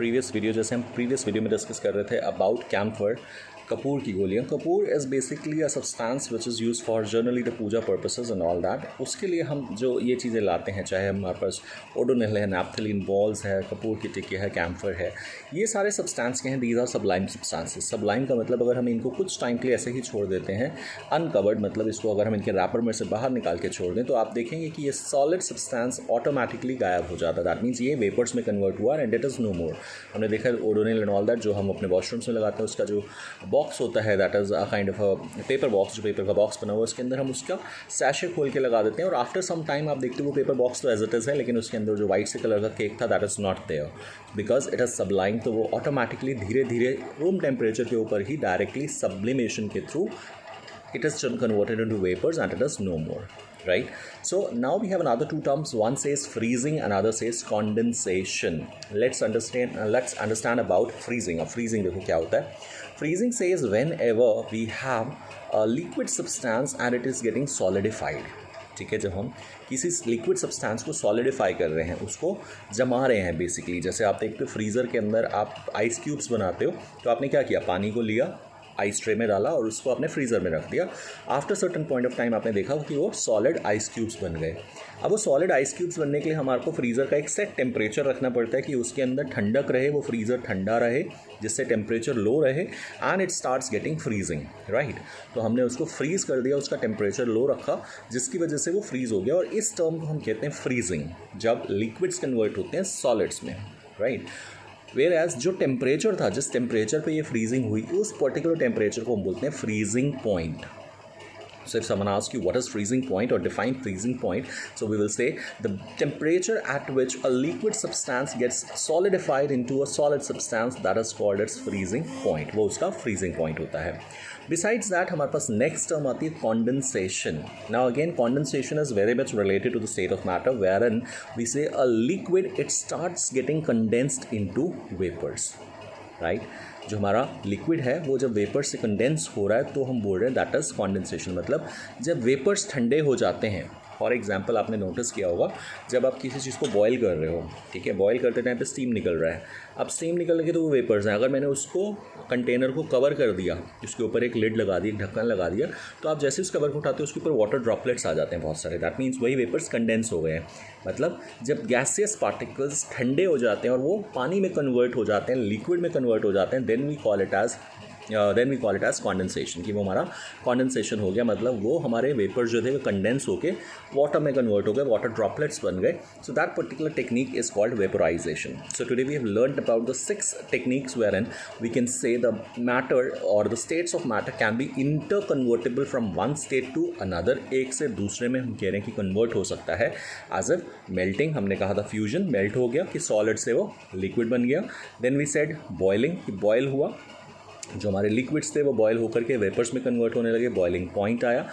Previous video, जैसे हम previous video में डिस्कस कर रहे थे अबाउट कैम्फर, कपूर की गोलियाँ। Kapur is basically a substance which is use for generally the puja purposes and all that. उसके लिए हम जो ये चीज़ें लाते हैं, चाहे हमारे पास ओडोनिल है, नैप्थलीन बॉल्स है, कपूर की टिक्की है, कैम्फर है, ये सारे सब्सटेंस के हैं। These are sublime substances. Sublime का मतलब अगर हम इनको कुछ टाइम के लिए ऐसे ही छोड़ देते हैं अनकवर्ड, मतलब इसको अगर हम इनके रैपर में से बाहर निकाल के छोड़ दें तो आप देखेंगे कि ये सॉलिड सब्सटेंस ऑटोमेटिकली गायब हो जाता है। दैट मीन्स ये वेपर्स में कन्वर्ट हुआ एंड इट इज़ नो मोर। हमने देखा है ओडोनिल एंड ऑल दैट जो हम अपने वॉशरूम्स में लगाते हैं, उसका जो बॉक्स होता है that is a kind of a paper box, जो पेपर का बॉक्स बना हुआ है उसके अंदर हम उसका सैशे खोल के लगा देते हैं और आफ्टर सम टाइम आप देखते हो वो पेपर बॉक्स तो एज इट इज़ है, लेकिन उसके अंदर जो वाइट से कलर का केक था that is not there because it is sublime. तो वो ऑटोमेटिकली धीरे धीरे रूम टेम्परेचर के ऊपर ही डायरेक्टली सब्लिमेशन के through it is converted into vapors and it is no more, right? So now we have another two terms. One says freezing, another says condensation. Let's understand about freezing. Freezing देखो क्या होता है. Freezing says whenever we have a liquid substance and it is getting solidified. ठीक है, जब हम किसी liquid substance को सॉलिडिफाई कर रहे हैं, उसको जमा रहे हैं बेसिकली। जैसे आप देखते हो फ्रीज़र के अंदर आप आइस क्यूब्स बनाते हो, तो आपने क्या किया, पानी को लिया, आइस ट्रे में डाला और उसको आपने फ्रीज़र में रख दिया। After certain point of time आपने देखा कि वो सॉलिड आइस क्यूब्स बन गए। अब वो सॉलिड आइस क्यूब्स बनने के लिए हमारे को फ्रीज़र का एक सेट टेम्परेचर रखना पड़ता है कि उसके अंदर ठंडक रहे, वो फ्रीज़र ठंडा रहे, जिससे टेम्परेचर लो रहे and it starts getting freezing, right. तो हमने उसको फ्रीज़ कर दिया, उसका टेम्परेचर लो रखा, जिसकी वजह से वो फ्रीज़ हो गया। और इस टर्म को हम कहते हैं फ्रीजिंग, जब लिक्विड्स कन्वर्ट होते हैं सॉलिड्स में, राइट। वेयर एज जो टेम्परेचर था, जिस टेम्परेचर पे ये फ्रीजिंग हुई, उस पर्टिकुलर टेम्परेचर को हम बोलते हैं freezing point. So if someone asks you what is freezing point or define freezing point, so we will say the temperature at which a liquid substance gets solidified into a solid substance, that is called its freezing point. वो उसका freezing point होता है. Besides that, हमारे पास next term आती है condensation. Now again, condensation is very much related to the state of matter, wherein we say a liquid, it starts getting condensed into vapors, right? जो हमारा liquid है वो जब वेपर्स से condense हो रहा है तो हम बोल रहे हैं दैट इज़ कॉन्डेंसेशन। मतलब जब वेपर्स ठंडे हो जाते हैं, फॉर एग्जांपल आपने नोटिस किया होगा जब आप किसी चीज़ को बॉईल कर रहे हो, ठीक है, बॉईल करते टाइम पे स्टीम निकल रहा है। अब स्टीम निकलने के तो वो वेपर्स हैं। अगर मैंने उसको कंटेनर को कवर कर दिया, उसके ऊपर एक लिड लगा दी, एक ढक्कन लगा दिया, तो आप जैसे उस कवर को उठाते हो उसके ऊपर वाटर ड्रॉपलेट्स आ जाते हैं बहुत सारे। दैट मीन्स वही वेपर्स कंडेंस हो गए हैं। मतलब जब गैसियस पार्टिकल्स ठंडे हो जाते हैं और वो पानी में कन्वर्ट हो जाते हैं, लिक्विड में कन्वर्ट हो जाते हैं, then we call it as condensation, कि वो हमारा कॉन्डेंसेशन हो गया। मतलब वो हमारे वेपर्स जो थे वो कंडेंस होके वाटर में कन्वर्ट हो गए, वाटर ड्रॉपलेट्स बन गए। So that particular technique is called vaporisation. So today we have learned about the 6 techniques wherein we can say the matter or the states of matter can be interconvertible from one state to another. एक से दूसरे में हम कह रहे हैं कि convert हो सकता है एज ए मेल्टिंग, हमने कहा था फ्यूजन, मेल्ट हो गया कि सॉलिड से वो लिक्विड बन गया। देन वी सेड बॉइलिंग, कि बॉयल हुआ, जो हमारे लिक्विड्स थे वो बॉयल होकर के वेपर्स में कन्वर्ट होने लगे, बॉइलिंग पॉइंट आया।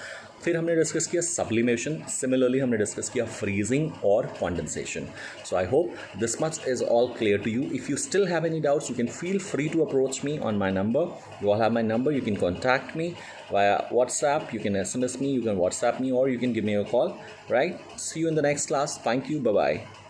फिर हमने डिस्कस किया सब्लिमेशन, सिमिलरली हमने डिस्कस किया फ्रीजिंग और condensation. So I hope this much is all clear to you. If you still have any doubts, you can feel free to approach me on my number. You all have my number. You can contact me via WhatsApp, you can SMS me, you can WhatsApp me, or you can give me a call, right? See you in the next class. Thank you. Bye bye.